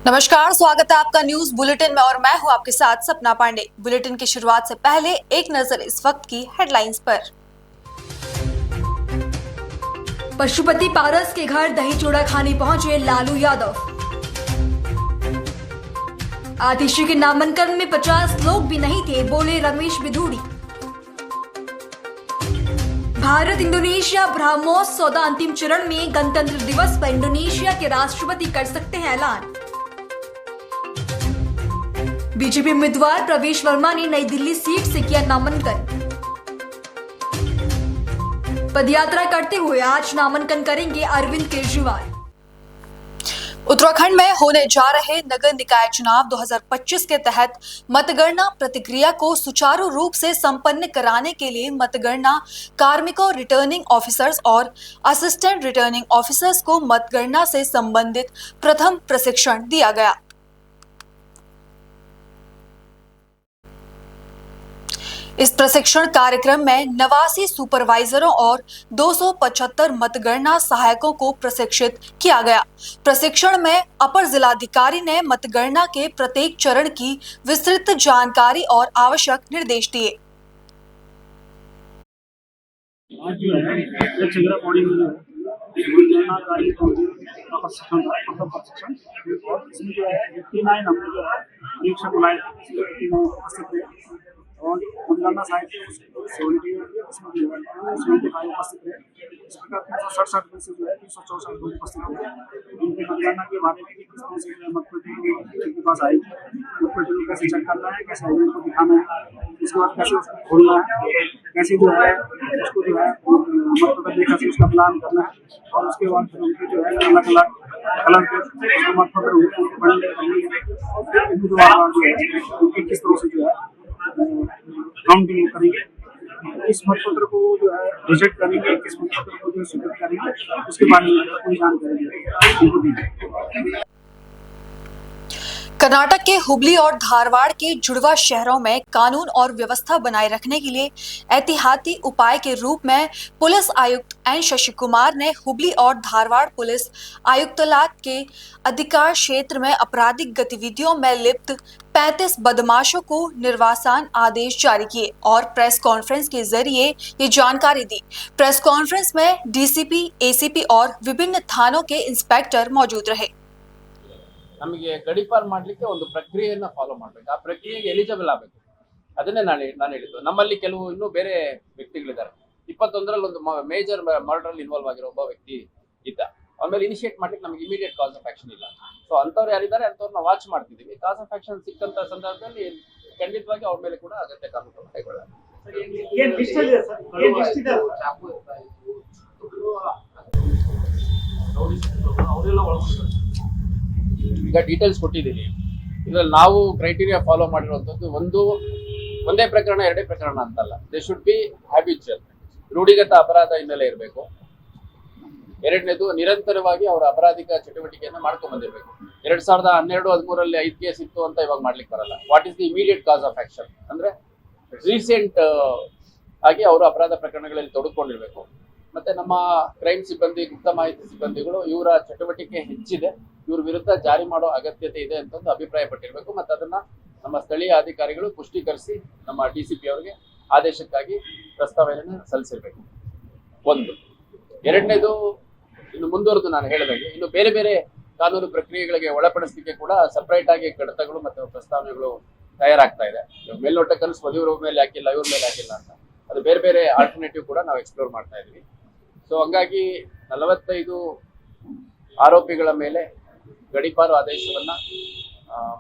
नमस्कार, स्वागत है आपका न्यूज बुलेटिन में और मैं हूं आपके साथ सपना पांडे। बुलेटिन की शुरुआत से पहले एक नजर इस वक्त की हेडलाइंस पर। पशुपति पारस के घर दही चूड़ा खाने पहुंचे लालू यादव। आतिशी के नामांकन में 50 लोग भी नहीं थे, बोले रमेश बिधूड़ी। भारत इंडोनेशिया ब्रह्मोस सौदा अंतिम चरण में गणतंत्र दिवस पर इंडोनेशिया के राष्ट्रपति कर सकते हैं ऐलान। बीजेपी उम्मीदवार प्रवेश वर्मा ने नई दिल्ली सीट से किया नामांकन। पदयात्रा करते हुए आज नामांकन करेंगे अरविंद केजरीवाल। उत्तराखंड में होने जा रहे नगर निकाय चुनाव 2025 के तहत मतगणना प्रक्रिया को सुचारू रूप से संपन्न कराने के लिए मतगणना कार्मिकों, रिटर्निंग ऑफिसर्स और असिस्टेंट रिटर्निंग ऑफिसर्स को मतगणना से संबंधित प्रथम प्रशिक्षण दिया गया। इस प्रशिक्षण कार्यक्रम में 89 सुपरवाइजरों और 275 मतगणना सहायकों को प्रशिक्षित किया गया। प्रशिक्षण में अपर जिलाधिकारी ने मतगणना के प्रत्येक चरण की विस्तृत जानकारी और आवश्यक निर्देश दिए। और मतगणना सहायक 75 उपस्थित रहे। इस प्रकार 367 में से जो है 364 लोग उपस्थित रहे। उनके मतगणना के बारे में किस तरह से मतपेटियों के पास आई, मतपेटियों को कैसे चेक करना है, कैसे एजेंट को दिखाना है, उसके बाद कैसे उसको खोलना है, कैसे जो है उसको जो है मतपत्र देखा से उसका प्लान करना है और उसके बाद फिर उनकी जो है अलग अलग कलर के मतपत्र पढ़ने उम्मीदवार जो है उनकी किस तरह से जो है काउंटिंग करेंगे, किस मतपत्र को जो है रिजेक्ट करेंगे, किस मतपत्र को जो स्वीकृत करेंगे, उसके बारे में पूरी जानकारी देंगे। कर्नाटक के हुबली और धारवाड़ के जुड़वा शहरों में कानून और व्यवस्था बनाए रखने के लिए एहतियाती उपाय के रूप में पुलिस आयुक्त एन शशि कुमार ने हुबली और धारवाड़ पुलिस आयुक्तालय के अधिकार क्षेत्र में आपराधिक गतिविधियों में लिप्त 35 बदमाशों को निर्वासन आदेश जारी किए और प्रेस कॉन्फ्रेंस के जरिए ये जानकारी दी। प्रेस कॉन्फ्रेंस में डीसीपी, एसीपी और विभिन्न थानों के इंस्पेक्टर मौजूद रहे। ನಮಗೆ ಗಡಿಪಾರು ಮಾಡಲಿಕ್ಕೆ ಒಂದು ಪ್ರಕ್ರಿಯೆಯನ್ನು ಫಾಲೋ ಮಾಡಬೇಕು, ಆ ಪ್ರಕ್ರಿಯೆಗೆ ಎಲಿಜಿಬಲ್ ಆಗಬೇಕು. ಅದನ್ನೇ ನಾನು ಹೇಳಿದ್ದು. ನಮ್ಮಲ್ಲಿ ಕೆಲವು ಇನ್ನೂ ಬೇರೆ ವ್ಯಕ್ತಿಗಳಿದ್ದಾರೆ. 21ರಲ್ಲಿ ಒಂದು ಮೇಜರ್ ಮರ್ಡರ್ ಅಲ್ಲಿ ಇನ್ವಾಲ್ವ್ ಆಗಿರೋ ಒಬ್ಬ ವ್ಯಕ್ತಿ ಇದ್ದ. ಅವನ ಮೇಲೆ ಇನಿಷಿಯೇಟ್ ಮಾಡ್ಲಿಕ್ಕೆ ನಮಗೆ ಇಮಿಡಿಯೇಟ್ ಕಾಸ್ ಆಫ್ ಆಕ್ಷನ್ ಇಲ್ಲ. ಸೊ ಅಂತವ್ರು ಯಾರಿದ್ದಾರೆ ಅಂತವ್ರನ್ನ ವಾಚ್ ಮಾಡ್ತಿದ್ದೀವಿ. ಕಾಸ್ ಆಫ್ ಆಕ್ಷನ್ ಸಿಕ್ಕಂತ ಸಂದರ್ಭದಲ್ಲಿ ಖಂಡಿತವಾಗಿ ಅವ್ರ ಮೇಲೆ ಕೂಡ ಅಗತ್ಯ ಕಾನೂನು ಕೈಗೊಳ್ಳೋಣ. ಈಗ ಡೀಟೇಲ್ಸ್ ಕೊಟ್ಟಿದ್ದೀನಿ. ಇದರಲ್ಲಿ ನಾವು ಕ್ರೈಟೀರಿಯಾ ಫಾಲೋ ಮಾಡಿರುವಂಥದ್ದು ಒಂದೇ ಪ್ರಕರಣ, ಎರಡೇ ಪ್ರಕರಣ ಅಂತಲ್ಲ. ದೇ ಶುಡ್ ಬಿ ಹ್ಯಾಬಿಚುವಲ್, ರೂಢಿಗತ ಅಪರಾಧ ಹಿನ್ನೆಲೆ ಇರಬೇಕು. ಎರಡನೇದು ನಿರಂತರವಾಗಿ ಅವರ ಅಪರಾಧಿಕ ಚಟುವಟಿಕೆಯನ್ನು ಮಾಡ್ಕೊಂಡ್ ಬಂದಿರಬೇಕು. 2012-13 5 ಕೇಸ್ ಇತ್ತು ಅಂತ ಇವಾಗ ಮಾಡ್ಲಿಕ್ಕೆ ಬರಲ್ಲ. What is the immediate cause of action ಅಂದ್ರೆ ರೀಸೆಂಟ್ ಆಗಿ ಅವರು ಅಪರಾಧ ಪ್ರಕರಣಗಳಲ್ಲಿ ತೊಡಕೊಂಡಿರ್ಬೇಕು. ಮತ್ತೆ ನಮ್ಮ ಕ್ರೈಮ್ ಸಿಬ್ಬಂದಿ, ಗುಪ್ತ ಮಾಹಿತಿ ಸಿಬ್ಬಂದಿಗಳು ಇವರ ಚಟುವಟಿಕೆ ಹೆಚ್ಚಿದೆ, ಇವ್ರ ವಿರುದ್ಧ ಜಾರಿ ಮಾಡೋ ಅಗತ್ಯತೆ ಇದೆ ಅಂತ ಒಂದು ಅಭಿಪ್ರಾಯ ಪಟ್ಟಿರ್ಬೇಕು. ಮತ್ತೆ ಅದನ್ನ ನಮ್ಮ ಸ್ಥಳೀಯ ಅಧಿಕಾರಿಗಳು ಪುಷ್ಟೀಕರಿಸಿ ನಮ್ಮ ಡಿಸಿಪಿ ಅವರಿಗೆ ಆದೇಶಕ್ಕಾಗಿ ಪ್ರಸ್ತಾವನೆಯನ್ನು ಸಲ್ಲಿಸಿರ್ಬೇಕು. ಒಂದು. ಎರಡನೇದು, ಇನ್ನು ಮುಂದುವರೆದು ನಾನು ಹೇಳಿದಾಗೆ ಇನ್ನು ಬೇರೆ ಬೇರೆ ಕಾನೂನು ಪ್ರಕ್ರಿಯೆಗಳಿಗೆ ಒಳಪಡಿಸಲಿಕ್ಕೆ ಕೂಡ ಸಪರೇಟ್ ಆಗಿ ಕಡತಗಳು ಮತ್ತು ಪ್ರಸ್ತಾವನೆಗಳು ತಯಾರಾಗ್ತಾ ಇದೆ. ಮೇಲ್ನೋಟಕ್ಕೆ ಅನಿಸ್ಬೋದು ಇವ್ರ ಮೇಲೆ ಹಾಕಿಲ್ಲ, ಇವ್ರ ಮೇಲೆ ಹಾಕಿಲ್ಲ ಅಂತ. ಅದು ಬೇರೆ ಬೇರೆ ಆಲ್ಟರ್ನೇಟಿವ್ ಕೂಡ ನಾವು ಎಕ್ಸ್ಪ್ಲೋರ್ ಮಾಡ್ತಾ ಇದೀವಿ. ಸೊ ಹಂಗಾಗಿ 45 ಆರೋಪಿಗಳ ಮೇಲೆ ಗಡೀಪಾರು ಆದೇಶವನ್ನ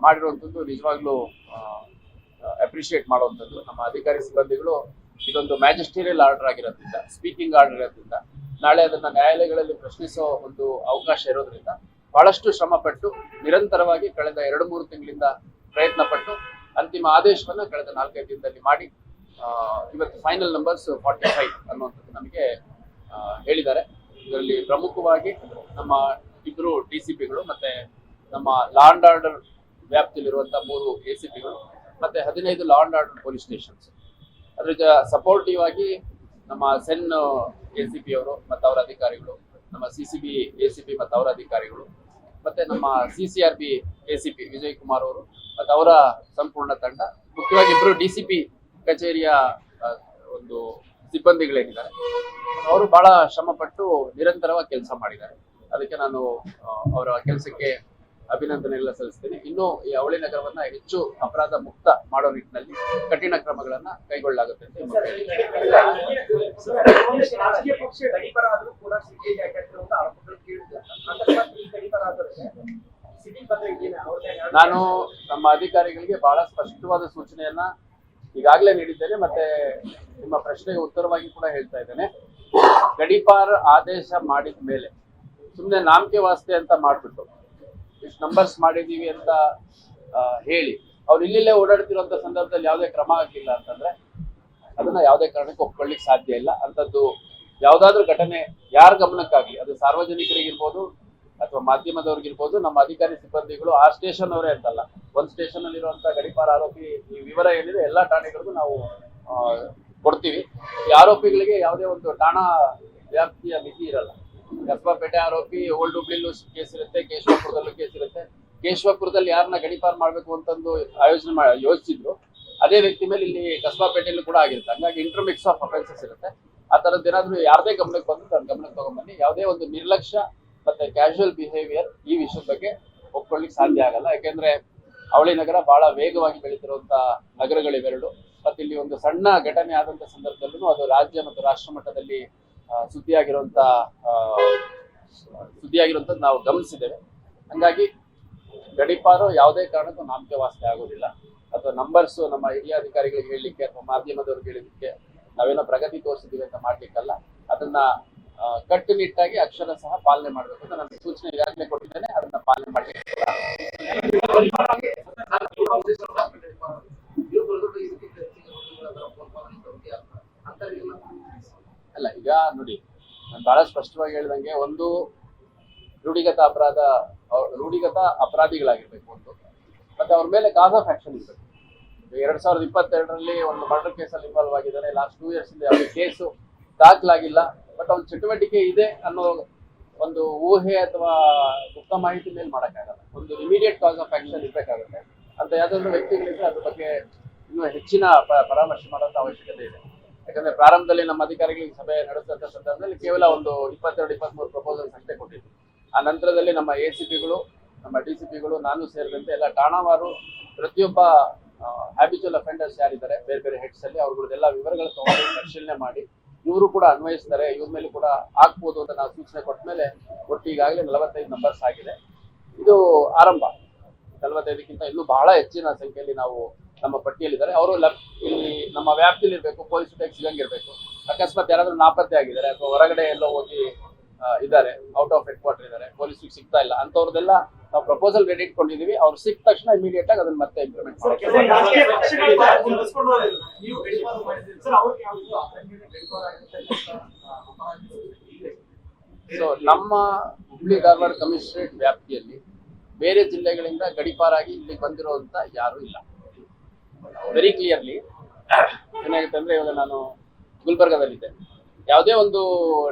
ಮಾಡಿರುವಂಥದ್ದು ನಿಜವಾಗ್ಲೂ ಅಪ್ರಿಷಿಯೇಟ್ ಮಾಡುವಂಥದ್ದು. ನಮ್ಮ ಅಧಿಕಾರಿ ಸಿಬ್ಬಂದಿಗಳು ಇದೊಂದು ಮ್ಯಾಜಿಸ್ಟೀರಿಯಲ್ ಆರ್ಡರ್ ಆಗಿರೋದ್ರಿಂದ, ಸ್ಪೀಕಿಂಗ್ ಆರ್ಡರ್ ಇರೋದ್ರಿಂದ, ನಾಳೆ ಅದನ್ನ ನ್ಯಾಯಾಲಯಗಳಲ್ಲಿ ಪ್ರಶ್ನಿಸೋ ಒಂದು ಅವಕಾಶ ಇರೋದ್ರಿಂದ ಬಹಳಷ್ಟು ಶ್ರಮ ಪಟ್ಟು ನಿರಂತರವಾಗಿ ಕಳೆದ 2-3 ತಿಂಗಳಿಂದ ಪ್ರಯತ್ನ ಪಟ್ಟು ಅಂತಿಮ ಆದೇಶವನ್ನ ಕಳೆದ 4-5 ದಿನದಲ್ಲಿ ಮಾಡಿ ಇವತ್ತು ಫೈನಲ್ ನಂಬರ್ಸ್ 45 ಅನ್ನುವಂಥದ್ದು ನಮಗೆ ಹೇಳಿದ್ದಾರೆ. ಇದರಲ್ಲಿ ಪ್ರಮುಖವಾಗಿ ನಮ್ಮ 2 ಡಿಸಿಪಿಗಳು ಮತ್ತೆ ನಮ್ಮ ಲಾ ಅಂಡ್ ಆರ್ಡರ್ ವ್ಯಾಪ್ತಿಯಲ್ಲಿರುವಂತಹ 3 ಎಸಿಪಿಗಳು ಮತ್ತೆ 15 law and order police stations. ಅದ್ರ ಸಪೋರ್ಟಿವ್ ಆಗಿ ನಮ್ಮ ಸೆನ್ ಎಸಿಪಿ ಅವರು ಮತ್ತು ಅವರ ಅಧಿಕಾರಿಗಳು, ನಮ್ಮ ಸಿಸಿಬಿ ಎಸಿಪಿ ಮತ್ತು ಅವರ ಅಧಿಕಾರಿಗಳು, ಮತ್ತೆ ನಮ್ಮ CCRB ACP ವಿಜಯ್ ಕುಮಾರ್ ಅವರು ಮತ್ತೆ ಅವರ ಸಂಪೂರ್ಣ ತಂಡ, ಮುಖ್ಯವಾಗಿ ಇಬ್ಬರು DCP ಕಚೇರಿಯ ಒಂದು ಸಿಬ್ಬಂದಿಗಳೇನಿದ್ದಾರೆ ಅವರು ಬಹಳ ಶ್ರಮಪಟ್ಟು ನಿರಂತರವಾಗಿ ಕೆಲಸ ಮಾಡಿದ್ದಾರೆ. ಅದಕ್ಕೆ ನಾನು ಅವರ ಕೆಲಸಕ್ಕೆ ಅಭಿನಂದನೆಗಳ ಸಲ್ಲಿಸ್ತೇನೆ. ಇನ್ನು ಈ ಅವಳಿ ನಗರವನ್ನ ಹೆಚ್ಚು ಅಪರಾಧ ಮುಕ್ತ ಮಾಡೋ ನಿಟ್ಟಿನಲ್ಲಿ ಕಠಿಣ ಕ್ರಮಗಳನ್ನ ಕೈಗೊಳ್ಳಲಾಗುತ್ತೆ ಅಂತ ರಾಜಕೀಯ ಪಕ್ಷ ಗಡಿಪರ ಆದರೂ ಕೂಡ ಸಿಟಿ ಹಾಕಿರುವಂತ ಆರೋಪಗಳು ಕೇಳಿದೆ. ನಾನು ನಮ್ಮ ಅಧಿಕಾರಿಗಳಿಗೆ ಬಹಳ ಸ್ಪಷ್ಟವಾದ ಸೂಚನೆಯನ್ನ ಈಗಾಗಲೇ ನೀಡಿದ್ದೇನೆ, ಮತ್ತೆ ನಿಮ್ಮ ಪ್ರಶ್ನೆಗೆ ಉತ್ತರವಾಗಿ ಕೂಡ ಹೇಳ್ತಾ ಇದ್ದೇನೆ. ಗಡೀಪಾರ್ ಆದೇಶ ಮಾಡಿದ ಮೇಲೆ ಸುಮ್ಮನೆ ನಾಮಕೆ ವಾಸ್ತೆ ಅಂತ ಮಾಡ್ಬಿಟ್ಟು ಇಷ್ಟು ನಂಬರ್ಸ್ ಮಾಡಿದೀವಿ ಅಂತ ಹೇಳಿ ಅವ್ರು ಇಲ್ಲಿಲ್ಲೇ ಓಡಾಡ್ತಿರುವಂತ ಸಂದರ್ಭದಲ್ಲಿ ಯಾವುದೇ ಕ್ರಮ ಆಗಿಲ್ಲ ಅಂತಂದ್ರೆ ಅದನ್ನ ಯಾವುದೇ ಕಾರಣಕ್ಕೆ ಒಪ್ಕೊಳ್ಳಿಕ್ ಸಾಧ್ಯ ಇಲ್ಲ. ಅಂತದ್ದು ಯಾವ್ದಾದ್ರು ಘಟನೆ ಯಾರ ಗಮನಕ್ಕಾಗ್ಲಿ, ಅದು ಸಾರ್ವಜನಿಕರಿಗಿರ್ಬೋದು ಅಥವಾ ಮಾಧ್ಯಮದವ್ರಿಗಿರ್ಬೋದು, ನಮ್ಮ ಅಧಿಕಾರಿ ಸಿಬ್ಬಂದಿಗಳು ಆ ಸ್ಟೇಷನ್ ಅವರೇ ಅಂತಲ್ಲ, ಒಂದ್ ಸ್ಟೇಷನ್ ಅಲ್ಲಿ ಇರುವಂತ ಗಡೀಪಾರ್ ಆರೋಪಿ ಈ ವಿವರ ಏನಿದೆ ಎಲ್ಲಾ ಠಾಣೆಗಳಿಗೂ ನಾವು ಕೊಡ್ತೀವಿ. ಈ ಆರೋಪಿಗಳಿಗೆ ಯಾವುದೇ ಒಂದು ಠಾಣಾ ವ್ಯಾಪ್ತಿಯ ಮಿತಿ ಇರಲ್ಲ. ಕಸ್ಬಾಪೇಟೆ ಆರೋಪಿ ಓಲ್ಡ್ ಹುಬ್ಳಿಲೂ ಕೇಸ್ ಇರುತ್ತೆ, ಕೇಶವಪುರದಲ್ಲೂ ಕೇಸ್ ಇರುತ್ತೆ. ಕೇಶವಪುರದಲ್ಲಿ ಯಾರನ್ನ ಗಡೀಪಾರ್ ಮಾಡ್ಬೇಕು ಅಂತಂದು ಯೋಚಿಸಿದ್ರು, ಅದೇ ವ್ಯಕ್ತಿ ಮೇಲೆ ಇಲ್ಲಿ ಕಸ್ಬಾಪೇಟೆಯಲ್ಲೂ ಕೂಡ ಆಗಿರುತ್ತೆ. ಹಂಗಾಗಿ ಇಂಟರ್ಮಿಕ್ಸ್ ಆಫ್ ಅಫೆನ್ಸಸ್ ಇರುತ್ತೆ. ಆ ತರದ್ದು ಏನಾದ್ರು ಯಾರದೇ ಗಮನಕ್ಕೆ ಬಂದು ನನ್ನ ಗಮನಕ್ಕೆ ತಗೊಂಡ್ಬನ್ನಿ. ಯಾವುದೇ ಒಂದು ನಿರ್ಲಕ್ಷ್ಯ ಮತ್ತೆ ಕ್ಯಾಶುವಲ್ ಬಿಹೇವಿಯರ್ ಈ ವಿಷಯದ ಬಗ್ಗೆ ಒಪ್ಕೊಳ್ಳಿಕ್ ಸಾಧ್ಯ ಆಗಲ್ಲ. ಯಾಕೆಂದ್ರೆ ಅವಳಿ ನಗರ ಬಹಳ ವೇಗವಾಗಿ ಬೆಳೀತಿರುವಂತ ನಗರಗಳಿವೆರಡು. ಮತ್ತೆ ಇಲ್ಲಿ ಒಂದು ಸಣ್ಣ ಘಟನೆ ಆದಂತ ಸಂದರ್ಭದಲ್ಲೂ ಅದು ರಾಜ್ಯ ಮತ್ತು ರಾಷ್ಟ್ರ ಮಟ್ಟದಲ್ಲಿ ಸುದ್ದಿಯಾಗಿರುವಂತದ್ದು ನಾವು ಗಮನಿಸಿದ್ದೇವೆ. ಹಂಗಾಗಿ ಗಡೀಪಾರು ಯಾವುದೇ ಕಾರಣಕ್ಕೂ ನಾಮಕೆ ವಾಸ್ತೆ ಆಗೋದಿಲ್ಲ. ಅಥವಾ ನಂಬರ್ಸ್ ನಮ್ಮ ಹಿರಿಯ ಅಧಿಕಾರಿಗಳಿಗೆ ಹೇಳಲಿಕ್ಕೆ ಅಥವಾ ಮಾಧ್ಯಮದವ್ರಿಗೆ ಹೇಳಲಿಕ್ಕೆ ನಾವೇನೋ ಪ್ರಗತಿ ತೋರಿಸಿದೀವಿ ಅಂತ ಮಾಡ್ಲಿಕ್ಕಲ್ಲ. ಅದನ್ನ ಕಟ್ಟುನಿಟ್ಟಾಗಿ ಅಕ್ಷರ ಸಹ ಪಾಲನೆ ಮಾಡಬೇಕು ಅಂತ ನನ್ನ ಸೂಚನೆ ಈಗಾಗಲೇ ಕೊಟ್ಟಿದ್ದೇನೆ. ಅದನ್ನ ಪಾಲನೆ ಮಾಡಲಿಕ್ಕೆ ಅಲ್ಲ. ಈಗ ನೋಡಿ, ನಾನು ಬಹಳ ಸ್ಪಷ್ಟವಾಗಿ ಹೇಳ್ದಂಗೆ, ಒಂದು ರೂಢಿಗತ ಅಪರಾಧಿಗಳಾಗಿರ್ಬೇಕು ಒಂದು, ಮತ್ತೆ ಅವ್ರ ಮೇಲೆ ಕಾಸ್ ಆಫ್ ಆಕ್ಷನ್ ಇರ್ಬೇಕು. 2022ರಲ್ಲಿ ಒಂದು ಮರ್ಡರ್ ಕೇಸಲ್ಲಿ ಇನ್ವಾಲ್ವ್ ಆಗಿದ್ದಾರೆ. ಲಾಸ್ಟ್ 2 years ಇಂದ ಯಾವುದೇ ಕೇಸು ದಾಖಲಾಗಿಲ್ಲ, ಬಟ್ ಅವ್ನ ಚಟುವಟಿಕೆ ಇದೆ ಅನ್ನೋ ಒಂದು ಊಹೆ ಅಥವಾ ಗುಪ್ತ ಮಾಹಿತಿ ಮೇಲೆ ಮಾಡೋಕ್ಕಾಗಲ್ಲ. ಒಂದು ಇಮಿಡಿಯೇಟ್ ಕಾಸ್ ಆಫ್ ಆಕ್ಷನ್ ಇರ್ಬೇಕಾಗುತ್ತೆ. ಅಂತ ಯಾವ್ದಾದ್ರು ವ್ಯಕ್ತಿಗಳಿದ್ರೆ ಅದ್ರ ಬಗ್ಗೆ ಇನ್ನೂ ಹೆಚ್ಚಿನ ಪರಾಮರ್ಶೆ ಮಾಡೋಂಥ ಅವಶ್ಯಕತೆ ಇದೆ. ಯಾಕಂದ್ರೆ ಪ್ರಾರಂಭದಲ್ಲಿ ನಮ್ಮ ಅಧಿಕಾರಿಗಳಿಗೆ ಸಭೆ ನಡೆಸಿದಂತ ಸಂದರ್ಭದಲ್ಲಿ ಕೇವಲ ಒಂದು 22-23 ಪ್ರಪೋಸಲ್ಸ್ ಅಷ್ಟೇ ಕೊಟ್ಟಿದ್ವಿ. ಆ ನಂತರದಲ್ಲಿ ನಮ್ಮ ACPಗಳು, ನಮ್ಮ DCPಗಳು, ನಾನು ಸೇರಿದಂತೆ ಎಲ್ಲ ಠಾಣಾವಾರು ಪ್ರತಿಯೊಬ್ಬ ಹ್ಯಾಬಿಚುವಲ್ ಅಫೆಂಡರ್ಸ್ ಯಾರಿದ್ದಾರೆ ಬೇರೆ ಬೇರೆ ಹೆಡ್ಸ್ ಅಲ್ಲಿ ಅವ್ರಗಳದೆಲ್ಲ ವಿವರಗಳು ತಗೊಂಡು ಪರಿಶೀಲನೆ ಮಾಡಿ ಇವರು ಕೂಡ ಅನ್ವಯಿಸ್ತಾರೆ, ಇವ್ರ ಮೇಲೆ ಕೂಡ ಹಾಕ್ಬೋದು ಅಂತ ನಾವು ಸೂಚನೆ ಕೊಟ್ಟ ಮೇಲೆ ಒಟ್ಟು ಈಗಾಗಲೇ 45 ನಂಬರ್ಸ್ ಆಗಿದೆ. ಇದು ಆರಂಭ. 45ಕ್ಕಿಂತ ಇನ್ನೂ ಬಹಳ ಹೆಚ್ಚಿನ ಸಂಖ್ಯೆಯಲ್ಲಿ ನಾವು ನಮ್ಮ ಪಟ್ಟಿಯಲ್ಲಿದ್ದಾರೆ. ಅವರು ಇಲ್ಲಿ ನಮ್ಮ ವ್ಯಾಪ್ತಿಯಲ್ಲಿ ಇರಬೇಕು, ಪೊಲೀಸ್ ಟೆಕ್ ಸಿಗಂಗಿರ್ಬೇಕು. ಅಕಸ್ಮಾತ್ ಯಾರಾದ್ರೂ ನಾಪತ್ತೆ ಆಗಿದ್ದಾರೆ ಅಥವಾ ಹೊರಗಡೆ ಎಲ್ಲೋ ಹೋಗಿ ಇದ್ದಾರೆ, ಔಟ್ ಆಫ್ ಹೆಡ್ ಕ್ವಾರ್ಟರ್ ಇದ್ದಾರೆ, ಪೊಲೀಸ್ಗೆ ಸಿಗ್ತಾ ಇಲ್ಲ ಅಂತವ್ರದೆಲ್ಲ ನಾವು ಪ್ರಪೋಸಲ್ ರೆಡಿ ಇಟ್ಕೊಂಡಿದೀವಿ. ಅವ್ರು ಸಿಕ್ಕ ತಕ್ಷಣ ಇಮಿಡಿಯೇಟ್ ಆಗಿ ಅದನ್ನ ಮತ್ತೆ ಇಂಪ್ಲಿಮೆಂಟ್ ಮಾಡ್ತೀವಿ. ಸೊ ನಮ್ಮ ಹುಬ್ಳಿ ಧಾರವಾಡ ಕಮಿಷನರೇಟ್ ವ್ಯಾಪ್ತಿಯಲ್ಲಿ ಬೇರೆ ಜಿಲ್ಲೆಗಳಿಂದ ಗಡೀಪಾರಾಗಿ ಇಲ್ಲಿ ಬಂದಿರುವಂತ ಯಾರು ಇಲ್ಲ. ವೆರಿ ಕ್ಲಿಯರ್ಲಿ ಏನಾಗುತ್ತೆ ಅಂದ್ರೆ, ಇವಾಗ ನಾನು ಗುಲ್ಬರ್ಗಾದಲ್ಲಿದ್ದೆ. ಯಾವುದೇ ಒಂದು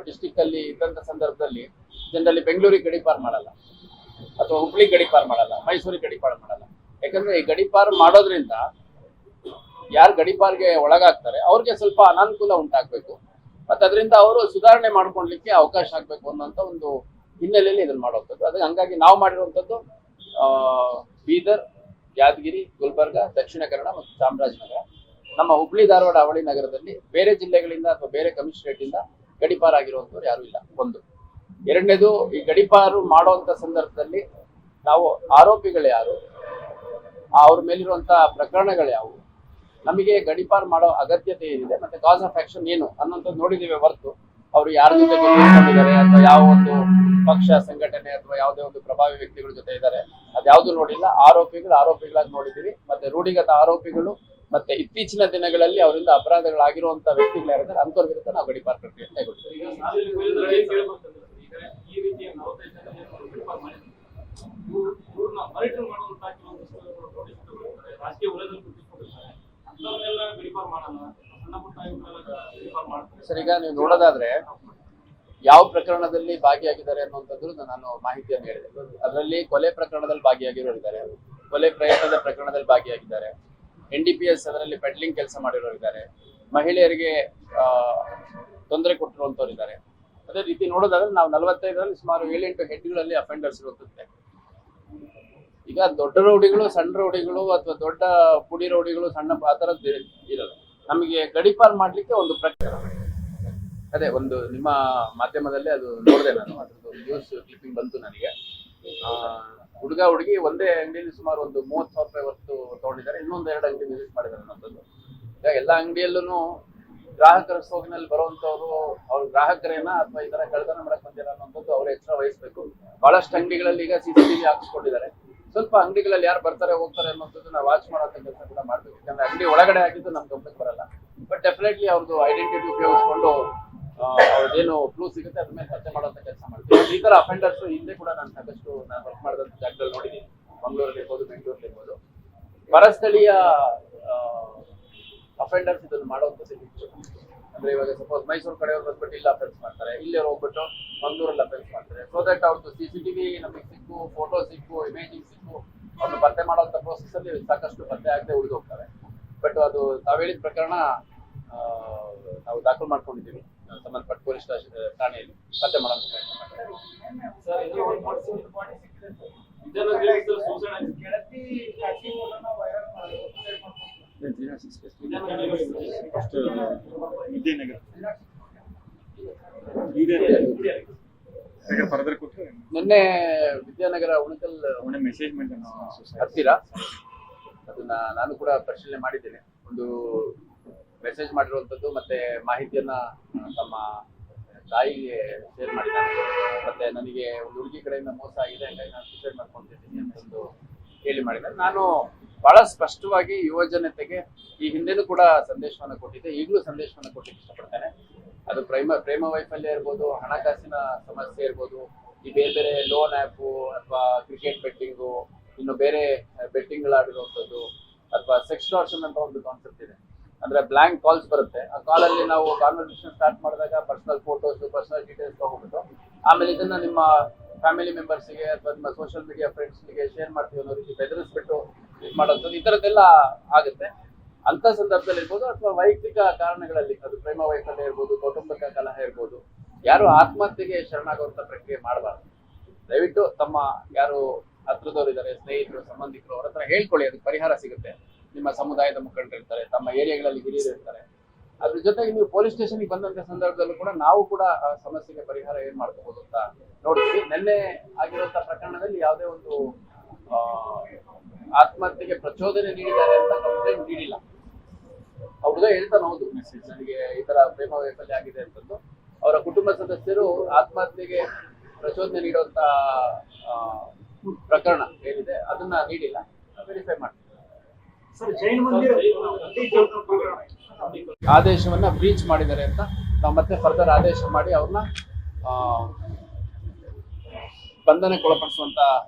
ಡಿಸ್ಟಿಕ್ ಅಲ್ಲಿ ಇದ್ದಂತ ಸಂದರ್ಭದಲ್ಲಿ ಜನರಲ್ಲಿ ಬೆಂಗಳೂರಿಗೆ ಗಡೀಪಾರ್ ಮಾಡಲ್ಲ, ಅಥವಾ ಹುಬ್ಳಿಗೆ ಗಡೀಪಾರ್ ಮಾಡಲ್ಲ, ಮೈಸೂರಿಗೆ ಗಡೀಪಾರ್ ಮಾಡಲ್ಲ. ಯಾಕಂದ್ರೆ ಈ ಗಡೀಪಾರ್ ಮಾಡೋದ್ರಿಂದ ಯಾರು ಗಡೀಪಾರ್ಗೆ ಒಳಗಾಗ್ತಾರೆ ಅವ್ರಿಗೆ ಸ್ವಲ್ಪ ಅನಾನುಕೂಲ ಉಂಟಾಗ್ಬೇಕು, ಮತ್ತೆ ಅದರಿಂದ ಅವರು ಸುಧಾರಣೆ ಮಾಡ್ಕೊಳ್ಲಿಕ್ಕೆ ಅವಕಾಶ ಆಗ್ಬೇಕು ಅನ್ನೋಂಥ ಒಂದು ಹಿನ್ನೆಲೆಯಲ್ಲಿ ಇದನ್ನ ಮಾಡುವಂಥದ್ದು. ಅದಕ್ಕೆ ಹಂಗಾಗಿ ನಾವು ಮಾಡಿರುವಂಥದ್ದು ಬೀದರ್, ಯಾದಗಿರಿ, ಗುಲ್ಬರ್ಗ, ದಕ್ಷಿಣ ಕನ್ನಡ ಮತ್ತು ಚಾಮರಾಜನಗರ. ನಮ್ಮ ಹುಬ್ಳಿ ಧಾರವಾಡ ಅವಳಿ ನಗರದಲ್ಲಿ ಬೇರೆ ಜಿಲ್ಲೆಗಳಿಂದ ಅಥವಾ ಬೇರೆ ಕಮಿಷನರೇಟ್ ಇಂದ ಗಡೀಪಾರ್ ಆಗಿರುವಂತವ್ರು ಯಾರು ಇಲ್ಲ. ಒಂದು. ಎರಡನೇದು, ಈ ಗಡೀಪಾರು ಮಾಡುವಂತ ಸಂದರ್ಭದಲ್ಲಿ ನಾವು ಆರೋಪಿಗಳು ಯಾರು, ಅವ್ರ ಮೇಲಿರುವಂತಹ ಪ್ರಕರಣಗಳು ಯಾವುವು, ನಮಗೆ ಗಡೀಪಾರ್ ಮಾಡೋ ಅಗತ್ಯತೆ ಏನಿದೆ, ಮತ್ತೆ ಕಾಸ್ ಆಫ್ ಆಕ್ಷನ್ ಏನು ಅನ್ನೋಂಥದ್ದು ನೋಡಿದೀವಿ ಹೊರತು ಅವರು ಯಾರ ಜೊತೆ ಗುರುತಿಸ್ಕೊಂಡಿದ್ದಾರೆ ಅಥವಾ ಯಾವ ಒಂದು ಪಕ್ಷ ಸಂಘಟನೆ ಅಥವಾ ಯಾವುದೇ ಒಂದು ಪ್ರಭಾವಿ ವ್ಯಕ್ತಿಗಳ ಜೊತೆ ಇದ್ದಾರೆ ಅದ್ಯಾವುದು ನೋಡಿಲ್ಲ. ಆರೋಪಿಗಳಾಗಿ ನೋಡಿದೀವಿ. ಮತ್ತೆ ರೂಢಿಗತ ಆರೋಪಿಗಳು ಮತ್ತೆ ಇತ್ತೀಚಿನ ದಿನಗಳಲ್ಲಿ ಅವರಿಂದ ಅಪರಾಧಗಳಾಗಿರುವಂತ ವ್ಯಕ್ತಿಗಳು ಯಾರಿದ್ದಾರೆ ಅಂತವ್ರ ವಿರುದ್ಧ ನಾವು ಗಡೀಪಾರ್ ಪ್ರಕ್ರಿಯೆ ಕೈಗೊಳ್ತೀವಿ. ಸರ್, ಈಗ ನೀವು ನೋಡೋದಾದ್ರೆ ಯಾವ ಪ್ರಕರಣದಲ್ಲಿ ಭಾಗಿಯಾಗಿದ್ದಾರೆ ಅನ್ನುವಂಥದ್ದು ನಾನು ಮಾಹಿತಿಯನ್ನು ಹೇಳಿದೆ. ಅದರಲ್ಲಿ ಕೊಲೆ ಪ್ರಕರಣದಲ್ಲಿ ಭಾಗಿಯಾಗಿರೋರು ಇದ್ದಾರೆ, ಕೊಲೆ ಪ್ರಯತ್ನದ ಪ್ರಕರಣದಲ್ಲಿ ಭಾಗಿಯಾಗಿದ್ದಾರೆ, NDPS ಅದರಲ್ಲಿ ಪೆಡ್ಲಿಂಗ್ ಕೆಲಸ ಮಾಡಿರೋರು ಇದ್ದಾರೆ, ಮಹಿಳೆಯರಿಗೆ ತೊಂದರೆ ಕೊಟ್ಟಿರುವಂತವ್ರು ಇದ್ದಾರೆ. ಅದೇ ರೀತಿ ನೋಡೋದಾದ್ರೆ ನಾವು 45ರಲ್ಲಿ ಸುಮಾರು 7-8 ಹೆಡ್ಗಳಲ್ಲಿ ಅಫೆಂಡರ್ಸ್ ಇರುತ್ತದೆ. ಈಗ ದೊಡ್ಡ ರೌಡಿಗಳು, ಸಣ್ಣ ರೌಡಿಗಳು ಅಥವಾ ದೊಡ್ಡ ಪುಡಿ ರೌಡಿಗಳು, ಸಣ್ಣ ಆ ಥರದ್ದು ಇರಲ್ಲ. ನಮಗೆ ಗಡೀಪಾರ್ ಮಾಡ್ಲಿಕ್ಕೆ ಒಂದು ಪ್ರಕರಣ, ಅದೇ ಒಂದು ನಿಮ್ಮ ಮಾಧ್ಯಮದಲ್ಲಿ ಅದು ನೋಡಿದೆ ನಾನು, ಅದ್ರದ್ದು ನ್ಯೂಸ್ ಕ್ಲಿಪ್ಪಿಂಗ್ ಬಂತು ನನಗೆ. ಹುಡುಗ ಹುಡುಗಿ ಒಂದೇ ಅಂಗಡಿಯಲ್ಲಿ ಸುಮಾರು ಒಂದು 30,000 ರೂಪಾಯಿ ಹೊತ್ತು ತಗೊಂಡಿದ್ದಾರೆ, ಇನ್ನೊಂದು 2 ಅಂಗಡಿ ವಿಸಿಟ್ ಮಾಡಿದ್ದಾರೆ ಅನ್ನೋದು. ಈಗ ಎಲ್ಲ ಅಂಗಡಿಯಲ್ಲೂ ಗ್ರಾಹಕರ ಸೋಗಿನಲ್ಲಿ ಬರುವಂತವ್ರು ಅವ್ರ ಗ್ರಾಹಕರೇನ ಅಥವಾ ಈ ತರ ಕಳ್ತನ ಮಾಡಕ್ ಬಂದಿರ ಅನ್ನೋದು ಅವ್ರು ಎಕ್ಸ್ಟ್ರಾ ವಹಿಸ್ಬೇಕು. ಬಹಳಷ್ಟು ಅಂಗಡಿಗಳಲ್ಲಿ ಈಗ CCTV ಹಾಕಿಸ್ಕೊಂಡಿದ್ದಾರೆ. ಸ್ವಲ್ಪ ಅಂಗಡಿಗಳಲ್ಲಿ ಯಾರು ಬರ್ತಾರೆ ಹೋಗ್ತಾರೆ ಅನ್ನೋದನ್ನ ವಾಚ್ ಮಾಡೋಂಥ ಕೆಲಸ ಕೂಡ ಮಾಡ್ಬೇಕು. ಯಾಕಂದ್ರೆ ಅಂಗಡಿ ಒಳಗಡೆ ಆಗಿದ್ದು ನಮ್ ಗಮನಕ್ಕೆ ಬರಲ್ಲ. ಬಟ್ ಡೆಫಿನೆಟ್ಲಿ ಅವ್ರದ್ದು ಐಡೆಂಟಿಟಿ ಉಪಯೋಗಿಸ್ಕೊಂಡು ಅವ್ರದ್ದೇನು ಕ್ಲೂ ಸಿಗುತ್ತೆ ಅದ್ರ ಮೇಲೆ ಚರ್ಚೆ ಮಾಡುವಂತ ಕೆಲಸ ಮಾಡ್ತೀವಿ. ಈ ತರ ಅಫೆಂಡರ್ಸ್ ಹಿಂದೆ ಕೂಡ ನಾನು ಸಾಕಷ್ಟು ನಾನು ವರ್ಕ್ ಮಾಡಿದಂತ ಜಾಗದಲ್ಲಿ ನೋಡಿದ್ದೀನಿ. ಮಂಗಳೂರಲ್ಲಿ ಇರ್ಬೋದು, ಬೆಂಗಳೂರಲ್ಲಿ ಇರ್ಬೋದು. ಪರಸ್ಥಳೀಯ ಅಫೆಂಡರ್ಸ್ ಇದನ್ನು ಮಾಡುವಂಥದ್ದು ಹೆಚ್ಚು. ಅಂದ್ರೆ ಇವಾಗ ಸಪೋಸ್ ಮೈಸೂರು ಕಡೆಯವ್ರು ಬಂದ್ಬಿಟ್ಟು ಇಲ್ಲಿ ಅಫೆನ್ಸ್ ಮಾಡ್ತಾರೆ, ಇಲ್ಲಿ ಹೋಗ್ಬಿಟ್ಟು ಮಂಗಳೂರಲ್ಲಿ ಅಫೆನ್ಸ್ ಮಾಡ್ತಾರೆ. ಸೊ ದಟ್ ಅವ್ರದ್ದು CCTV ನಮಗೆ ಸಿಕ್ಕು, ಫೋಟೋ ಸಿಕ್ಕು, ಇಮೇಜಿಂಗ್ ಸಿಕ್ಕು, ಅವ್ರನ್ನ ಪತ್ತೆ ಮಾಡುವಂತ ಪ್ರೋಸೆಸ್ ಅಲ್ಲಿ ಸಾಕಷ್ಟು ಪತ್ತೆ ಆಗದೆ ಉಳಿದು ಹೋಗ್ತಾರೆ. ಬಟ್ ಅದು ತಾವು ಹೇಳಿದ ಪ್ರಕರಣ ನಾವು ದಾಖಲು ಮಾಡ್ಕೊಂಡಿದ್ದೀವಿ ಸಂಬಂಧಪಟ್ಟ ಪೊಲೀಸ್ ಠಾಣೆಯಲ್ಲಿ ಪತ್ತೆ ಮಾಡೋಂಥ ಪ್ರಯತ್ನ ನಿನ್ನೆ ವಿದ್ಯಾನಗರ ಉಣಕಲ್ ಹತ್ತಿರ ಅದನ್ನ ನಾನು ಕೂಡ ಪರಿಶೀಲನೆ ಮಾಡಿದ್ದೇನೆ. ಒಂದು ಮೆಸೇಜ್ ಮಾಡಿರುವಂಥದ್ದು ಮತ್ತೆ ಮಾಹಿತಿಯನ್ನ ತಮ್ಮ ತಾಯಿಗೆ ಶೇರ್ ಮಾಡಿದ್ದಾರೆ. ಮತ್ತೆ ನನಗೆ ಒಂದು ಹುಡುಗಿ ಕಡೆಯಿಂದ ಮೋಸ ಆಗಿದೆ, ಹಾಗಾಗಿ ನಾನು ಸೂಸೈಡ್ ಮಾಡ್ಕೊಂಡಿದ್ದೀನಿ ಅಂತಂದು ಹೇಳಿ ಮಾಡಿದ್ದಾರೆ. ನಾನು ಬಹಳ ಸ್ಪಷ್ಟವಾಗಿ ಯುವ ಜನತೆಗೆ ಈ ಹಿಂದೆನೂ ಕೂಡ ಸಂದೇಶವನ್ನು ಕೊಟ್ಟಿದ್ದೆ, ಈಗಲೂ ಸಂದೇಶವನ್ನು ಕೊಡ್ಲಿಕ್ಕೆ ಇಷ್ಟಪಡ್ತೇನೆ. ಅದು ಪ್ರೇಮ ವೈಫಲ್ಯ ಇರ್ಬೋದು, ಹಣಕಾಸಿನ ಸಮಸ್ಯೆ ಇರ್ಬೋದು, ಈ ಬೇರೆ ಬೇರೆ ಲೋನ್ ಆ್ಯಪು ಅಥವಾ ಕ್ರಿಕೆಟ್ ಬೆಟ್ಟಿಂಗು, ಇನ್ನು ಬೇರೆ ಬೆಟ್ಟಿಂಗ್ಗಳಾಡಿರುವಂಥದ್ದು ಅಥವಾ ಸೆಕ್ಸ್ಟಾರ್ಷನ್ ಅಂತ ಒಂದು ಕಾನ್ಸೆಪ್ಟ್ ಇದೆ. ಅಂದ್ರೆ ಬ್ಲಾಂಕ್ ಕಾಲ್ಸ್ ಬರುತ್ತೆ, ಆ ಕಾಲಲ್ಲಿ ನಾವು ಕಾನ್ವರ್ಸೇಷನ್ ಸ್ಟಾರ್ಟ್ ಮಾಡಿದಾಗ ಪರ್ಸನಲ್ ಫೋಟೋಸ್, ಪರ್ಸನಲ್ ಡೀಟೇಲ್ಸ್ ತಗೊಂಡ್ಬಿಟ್ಟು ಆಮೇಲೆ ಇದನ್ನ ನಿಮ್ಮ ಫ್ಯಾಮಿಲಿ ಮೆಂಬರ್ಸ್ಗೆ ಅಥವಾ ನಿಮ್ಮ ಸೋಷಿಯಲ್ ಮೀಡಿಯಾ ಫ್ರೆಂಡ್ಸ್ಗೆ ಶೇರ್ ಮಾಡ್ತೀವಿ ಅನ್ನೋ ರೀತಿ ಬೆದರಿಸ್ಬಿಟ್ಟು ಇದು ಮಾಡೋದು, ಈ ಥರದ್ದೆಲ್ಲ ಆಗುತ್ತೆ. ಅಂತ ಸಂದರ್ಭದಲ್ಲಿ ಇರ್ಬೋದು ಅಥವಾ ವೈಯಕ್ತಿಕ ಕಾರಣಗಳಲ್ಲಿ, ಅದು ಪ್ರೇಮ ವೈಫಲ್ಯ ಇರ್ಬೋದು, ಕೌಟುಂಬಿಕ ಕಲಹ ಇರ್ಬೋದು, ಯಾರು ಆತ್ಮಹತ್ಯೆಗೆ ಶರಣಾಗುವಂತ ಪ್ರಕ್ರಿಯೆ ಮಾಡಬಾರ್ದು. ದಯವಿಟ್ಟು ತಮ್ಮ ಯಾರು ಹತ್ರದವ್ರು ಇದ್ದಾರೆ, ಸ್ನೇಹಿತರು, ಸಂಬಂಧಿಕರು, ಅವ್ರ ಹತ್ರ ಹೇಳ್ಕೊಳ್ಳಿ, ಅದಕ್ಕೆ ಪರಿಹಾರ ಸಿಗುತ್ತೆ. ನಿಮ್ಮ ಸಮುದಾಯದ ಮುಖಂಡರು ಇರ್ತಾರೆ, ತಮ್ಮ ಏರಿಯಾಗಳಲ್ಲಿ ಹಿರಿಯರು ಇರ್ತಾರೆ. ಅದ್ರ ಜೊತೆಗೆ ನೀವು ಪೊಲೀಸ್ ಸ್ಟೇಷನ್ಗೆ ಬಂದಂತ ಸಂದರ್ಭದಲ್ಲೂ ಕೂಡ ನಾವು ಕೂಡ ಆ ಸಮಸ್ಯೆಗೆ ಪರಿಹಾರ ಏನ್ ಮಾಡ್ಕೋಬಹುದು ಅಂತ ನೋಡ್ತೀವಿ. ನಿನ್ನೆ ಆಗಿರುವಂತ ಪ್ರಕರಣದಲ್ಲಿ ಯಾವುದೇ ಒಂದು ಆತ್ಮಹತ್ಯೆಗೆ ಪ್ರಚೋದನೆ ನೀಡಿದ್ದಾರೆ ಅಂತ ಕಂಪ್ಲೇಂಟ್ ನೀಡಿಲ್ಲ. ಅವ್ರದ್ದು ಹೇಳ್ತಾನೆ, ಹೌದು ನನಗೆ ಈ ತರ ಪ್ರೇಮ ವೈಫಲ್ಯ ಆಗಿದೆ ಅಂತಂದು. ಅವರ ಕುಟುಂಬ ಸದಸ್ಯರು ಆತ್ಮಹತ್ಯೆಗೆ ಪ್ರಚೋದನೆ ನೀಡುವಂತ ಪ್ರಕರಣ ಏನಿದೆ ಅದನ್ನ ನೀಡಿಲ್ಲ, ವೆರಿಫೈ ಮಾಡ್ತೀವಿ. ಆದೇಶವನ್ನ ಬ್ರೀಚ್ ಮಾಡಿದ್ದಾರೆ ಅಂತ ನಾವು ಮತ್ತೆ ಫರ್ದರ್ ಆದೇಶ ಮಾಡಿ ಅವ್ರನ್ನ ಬಂಧನಕ್ಕೊಳಪಡಿಸುವಂತ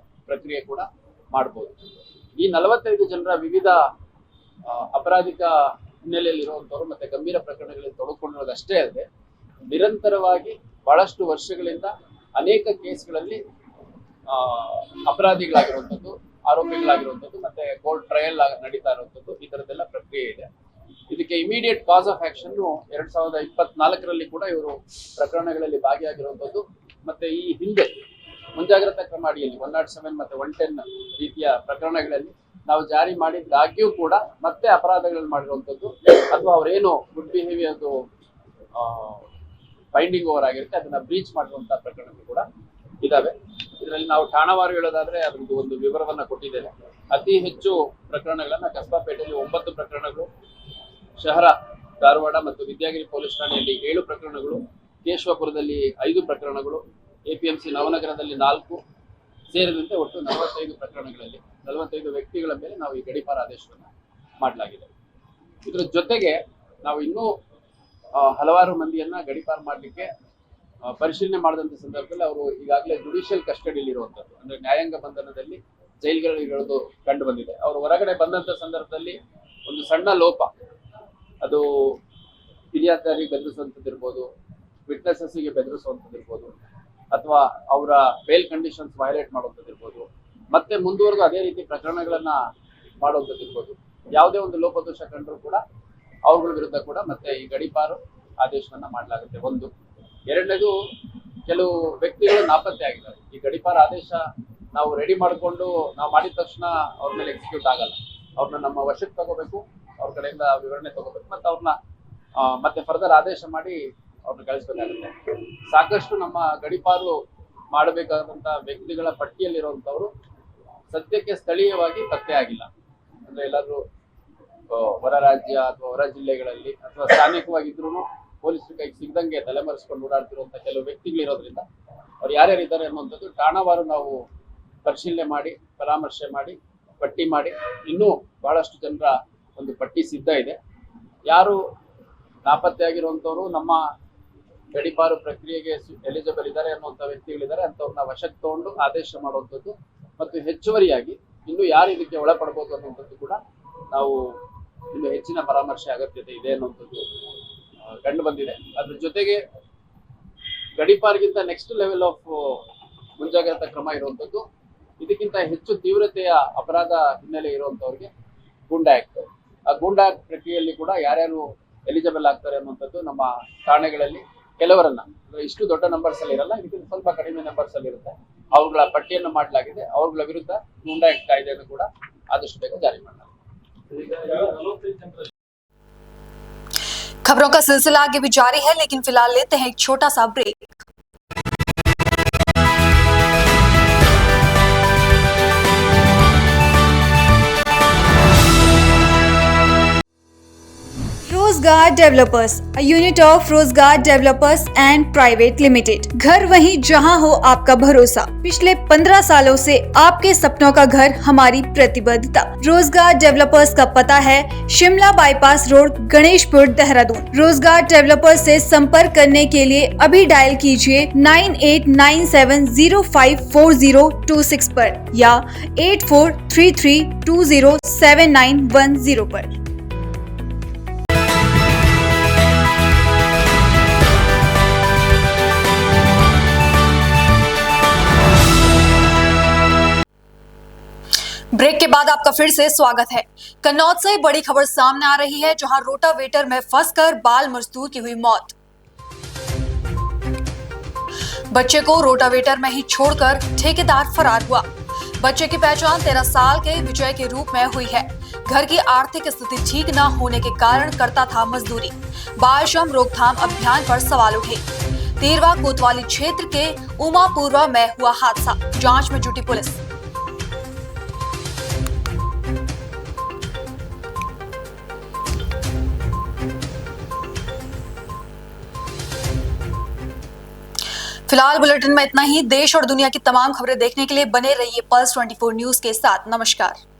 ಪ್ರಕ್ರಿಯೆ ಕೂಡ ಮಾಡಬಹುದು. ಈ 45 ಜನರ ವಿವಿಧ ಅಪರಾಧಿಕ ಹಿನ್ನೆಲೆಯಲ್ಲಿರುವಂತವ್ರು ಮತ್ತೆ ಗಂಭೀರ ಪ್ರಕರಣಗಳಲ್ಲಿ ತೊಡಗಿಕೊಂಡಿರೋದಷ್ಟೇ ಅಲ್ಲದೆ ನಿರಂತರವಾಗಿ ಬಹಳಷ್ಟು ವರ್ಷಗಳಿಂದ ಅನೇಕ ಕೇಸ್ಗಳಲ್ಲಿ ಅಪರಾಧಿಗಳಾಗಿರುವಂಥದ್ದು, ಆರೋಪಿಗಳಾಗಿರುವಂಥದ್ದು ಮತ್ತೆ ಕೋರ್ಟ್ ಟ್ರಯಲ್ ನಡೀತಾ ಇರುವಂಥದ್ದು, ಈ ತರದ್ದೆಲ್ಲ ಪ್ರಕ್ರಿಯೆ ಇದೆ. ಇದಕ್ಕೆ ಇಮಿಡಿಯೇಟ್ ಕಾಸ್ ಆಫ್ ಆಕ್ಷನ್ 2024ರಲ್ಲಿ ಕೂಡ ಇವರು ಪ್ರಕರಣಗಳಲ್ಲಿ ಭಾಗಿಯಾಗಿರುವಂಥದ್ದು. ಮತ್ತೆ ಈ ಹಿಂದೆ ಮುಂಜಾಗ್ರತಾ ಕ್ರಮ ಅಡಿಯಲ್ಲಿ 107 ಮತ್ತೆ 110 ರೀತಿಯ ಪ್ರಕರಣಗಳಲ್ಲಿ ನಾವು ಜಾರಿ ಮಾಡಿದ್ದಾಗ್ಯೂ ಕೂಡ ಮತ್ತೆ ಅಪರಾಧಗಳನ್ನು ಮಾಡಿರುವಂಥದ್ದು ಅಥವಾ ಅವರೇನು ಗುಡ್ ಬಿಹೇವಿಯರ್ ಬೈಂಡಿಂಗ್ ಓವರ್ ಆಗಿರುತ್ತೆ ಅದನ್ನ ಬ್ರೀಚ್ ಮಾಡುವಂತ ಪ್ರಕರಣಗಳು ಕೂಡ ಇದಾವೆ. ಇದರಲ್ಲಿ ನಾವು ಠಾಣಾವಾರು ಹೇಳೋದಾದ್ರೆ ಅದರದ್ದು ಒಂದು ವಿವರವನ್ನ ಕೊಟ್ಟಿದ್ದೇನೆ. ಅತಿ ಹೆಚ್ಚು ಪ್ರಕರಣಗಳನ್ನ ಕಸ್ಬಾಪೇಟೆಯಲ್ಲಿ 9 ಪ್ರಕರಣಗಳು, ಶಹರ ಧಾರವಾಡ ಮತ್ತು ವಿದ್ಯಾಗಿರಿ ಪೊಲೀಸ್ ಠಾಣೆಯಲ್ಲಿ 7 ಪ್ರಕರಣಗಳು, ಕೇಶವಪುರದಲ್ಲಿ 5 ಪ್ರಕರಣಗಳು, APMC ನವನಗರದಲ್ಲಿ 4 ಸೇರಿದಂತೆ ಒಟ್ಟು 45 ಪ್ರಕರಣಗಳಲ್ಲಿ 45 ವ್ಯಕ್ತಿಗಳ ಮೇಲೆ ನಾವು ಈ ಗಡೀಪಾರ ಆದೇಶವನ್ನು ಮಾಡಲಾಗಿದೆ. ಇದರ ಜೊತೆಗೆ ನಾವು ಇನ್ನೂ ಹಲವಾರು ಮಂದಿಯನ್ನ ಗಡೀಪಾರು ಮಾಡಲಿಕ್ಕೆ ಪರಿಶೀಲನೆ ಮಾಡಿದಂಥ ಸಂದರ್ಭದಲ್ಲಿ ಅವರು ಈಗಾಗಲೇ ಜುಡಿಷಿಯಲ್ ಕಸ್ಟಡಿಯಲ್ಲಿ ಇರುವಂಥದ್ದು, ಅಂದ್ರೆ ನ್ಯಾಯಾಂಗ ಬಂಧನದಲ್ಲಿ ಜೈಲುಗಳಿರೋದು ಕಂಡು ಬಂದಿದೆ. ಅವರು ಹೊರಗಡೆ ಬಂದಂತ ಸಂದರ್ಭದಲ್ಲಿ ಒಂದು ಸಣ್ಣ ಲೋಪ, ಅದು ಫಿರ್ಯಾದಿದಾರಿ ಬೆದರಿಸುವಂಥದ್ದು ಇರ್ಬೋದು, ವಿಟ್ನೆಸಸ್ಗೆ ಬೆದರಿಸುವಂಥದ್ದಿರ್ಬೋದು ಅಥವಾ ಅವರ ಬೇಲ್ ಕಂಡೀಷನ್ಸ್ ವೈಲೇಟ್ ಮಾಡುವಂಥದ್ದಿರ್ಬೋದು, ಮತ್ತೆ ಮುಂದುವರೆದು ಅದೇ ರೀತಿ ಪ್ರಕರಣಗಳನ್ನ ಮಾಡುವಂಥದ್ದಿರ್ಬೋದು, ಯಾವುದೇ ಒಂದು ಲೋಪದೋಷ ಕಂಡರೂ ಕೂಡ ಅವ್ರಗಳ ವಿರುದ್ಧ ಕೂಡ ಮತ್ತೆ ಈ ಗಡೀಪಾರು ಆದೇಶವನ್ನ ಮಾಡಲಾಗುತ್ತೆ. ಒಂದು. ಎರಡನೇದು, ಕೆಲವು ವ್ಯಕ್ತಿಗಳು ನಾಪತ್ತೆ ಆಗಿದ್ದಾರೆ. ಈ ಗಡೀಪಾರು ಆದೇಶ ನಾವು ರೆಡಿ ಮಾಡಿಕೊಂಡು ನಾವು ಮಾಡಿದ ತಕ್ಷಣ ಅವ್ರ ಮೇಲೆ ಎಕ್ಸಿಕ್ಯೂಟ್ ಆಗಲ್ಲ. ಅವ್ರನ್ನ ನಮ್ಮ ವಶಕ್ಕೆ ತಗೋಬೇಕು, ಅವ್ರ ಕಡೆಯಿಂದ ವಿವರಣೆ ತಗೋಬೇಕು, ಮತ್ತೆ ಅವ್ರನ್ನ ಮತ್ತೆ ಫರ್ದರ್ ಆದೇಶ ಮಾಡಿ ಅವ್ರನ್ನ ಕಳಿಸ್ಬೇಕಾಗುತ್ತೆ. ಸಾಕಷ್ಟು ನಮ್ಮ ಗಡೀಪಾರು ಮಾಡಬೇಕಾದಂತ ವ್ಯಕ್ತಿಗಳ ಪಟ್ಟಿಯಲ್ಲಿರುವಂತವ್ರು ಸದ್ಯಕ್ಕೆ ಸ್ಥಳೀಯವಾಗಿ ಪತ್ತೆ ಆಗಿಲ್ಲ. ಅಂದ್ರೆ ಎಲ್ಲಾದ್ರೂ ಹೊರ ರಾಜ್ಯ ಅಥವಾ ಹೊರ ಜಿಲ್ಲೆಗಳಲ್ಲಿ ಅಥವಾ ಸ್ಥಾನಿಕವಾಗಿದ್ರು ಪೊಲೀಸರು ಕೈಗೆ ಸಿಗದಂಗೆ ತಲೆಮರೆಸ್ಕೊಂಡು ಓಡಾಡ್ತಿರುವಂತ ಕೆಲವು ವ್ಯಕ್ತಿಗಳಿರೋದ್ರಿಂದ ಅವ್ರು ಯಾರ್ಯಾರಿದ್ದಾರೆ ಅನ್ನುವಂಥದ್ದು ಠಾಣಾವಾರು ನಾವು ಪರಿಶೀಲನೆ ಮಾಡಿ, ಪರಾಮರ್ಶೆ ಮಾಡಿ, ಪಟ್ಟಿ ಮಾಡಿ, ಇನ್ನೂ ಬಹಳಷ್ಟು ಜನರ ಒಂದು ಪಟ್ಟಿ ಸಿದ್ಧ ಇದೆ. ಯಾರು ನಾಪತ್ತೆ ಆಗಿರುವಂತವ್ರು ನಮ್ಮ ಗಡೀಪಾರು ಪ್ರಕ್ರಿಯೆಗೆ ಎಲಿಜಿಬಲ್ ಇದ್ದಾರೆ ಅನ್ನುವಂಥ ವ್ಯಕ್ತಿಗಳಿದ್ದಾರೆ, ಅಂಥವ್ರನ್ನ ವಶಕ್ಕೆ ತಗೊಂಡು ಆದೇಶ ಮಾಡುವಂಥದ್ದು ಮತ್ತು ಹೆಚ್ಚುವರಿಯಾಗಿ ಇನ್ನು ಯಾರು ಇದಕ್ಕೆ ಒಳಪಡಬಹುದು ಅನ್ನುವಂಥದ್ದು ಕೂಡ ನಾವು ಇನ್ನು ಹೆಚ್ಚಿನ ಪರಾಮರ್ಶೆ ಅಗತ್ಯತೆ ಇದೆ ಅನ್ನುವಂಥದ್ದು ಕಂಡು ಬಂದಿದೆ. ಅದ್ರ ಜೊತೆಗೆ ಗಡೀಪಾರ್ಗಿಂತ ನೆಕ್ಸ್ಟ್ ಲೆವೆಲ್ ಆಫ್ ಮುಂಜಾಗ್ರತಾ ಕ್ರಮ ಇರುವಂಥದ್ದು, ಇದಕ್ಕಿಂತ ಹೆಚ್ಚು ತೀವ್ರತೆಯ ಅಪರಾಧ ಹಿನ್ನೆಲೆ ಇರುವಂತವ್ರಿಗೆ ಗೂಂಡಾ ಆಕ್ಟ್. ಆ ಗೂಂಡಾ ಆಕ್ಟ್ ಪ್ರಕ್ರಿಯೆಯಲ್ಲಿ ಕೂಡ ಯಾರ್ಯಾರು ಎಲಿಜಿಬಲ್ ಆಗ್ತಾರೆ ಅನ್ನುವಂಥದ್ದು ನಮ್ಮ ಠಾಣೆಗಳಲ್ಲಿ ಕೆಲವರನ್ನ, ಇಷ್ಟು ದೊಡ್ಡ ನಂಬರ್ಸ್ ಅಲ್ಲಿ ಇರಲ್ಲ, ಇದಕ್ಕಿಂತ ಸ್ವಲ್ಪ ಕಡಿಮೆ ನಂಬರ್ಸ್ ಅಲ್ಲಿ ಇರುತ್ತೆ, ಅವುಗಳ ಪಟ್ಟಿಯನ್ನು ಮಾಡಲಾಗಿದೆ. ಅವುಗಳ ವಿರುದ್ಧ ಗೂಂಡಾ ಆಕ್ಟ್ ಕಾಯ್ದೆಯನ್ನು ಕೂಡ ಆದಷ್ಟು ಬೇಗ ಜಾರಿ ಮಾಡಲಾಗಿದೆ. खबरों का सिलसिला आगे भी जारी है, लेकिन फिलहाल लेते हैं एक छोटा सा ब्रेक। रोजगार डेवलपर्स, a unit of रोजगार डेवलपर्स एंड प्राइवेट लिमिटेड। घर वहीं जहां हो आपका भरोसा। पिछले 15 सालों से आपके सपनों का घर हमारी प्रतिबद्धता। रोजगार डेवलपर्स का पता है शिमला बाईपास रोड, गणेशपुर, देहरादून। रोजगार डेवलपर्स से संपर्क करने के लिए अभी डायल कीजिए 9897054026 पर या 8433207910 पर। ब्रेक के बाद आपका फिर से स्वागत है। कन्नौज से बड़ी खबर सामने आ रही है, जहां रोटावेटर में फंसकर बाल मजदूर की हुई मौत। बच्चे को रोटावेटर में ही छोड़कर ठेकेदार फरार हुआ। बच्चे की पहचान 13 साल के विजय के रूप में हुई है। घर की आर्थिक स्थिति ठीक न होने के कारण करता था मजदूरी। बाल श्रम रोकथाम अभियान पर सवाल उठे। तीरवा कोतवाली क्षेत्र के उमापुरवा में हुआ हादसा, जांच में जुटी पुलिस। फिलहाल बुलेटिन में इतना ही। देश और दुनिया की तमाम खबरें देखने के लिए बने रहिए पल्स 24 न्यूज के साथ। नमस्कार।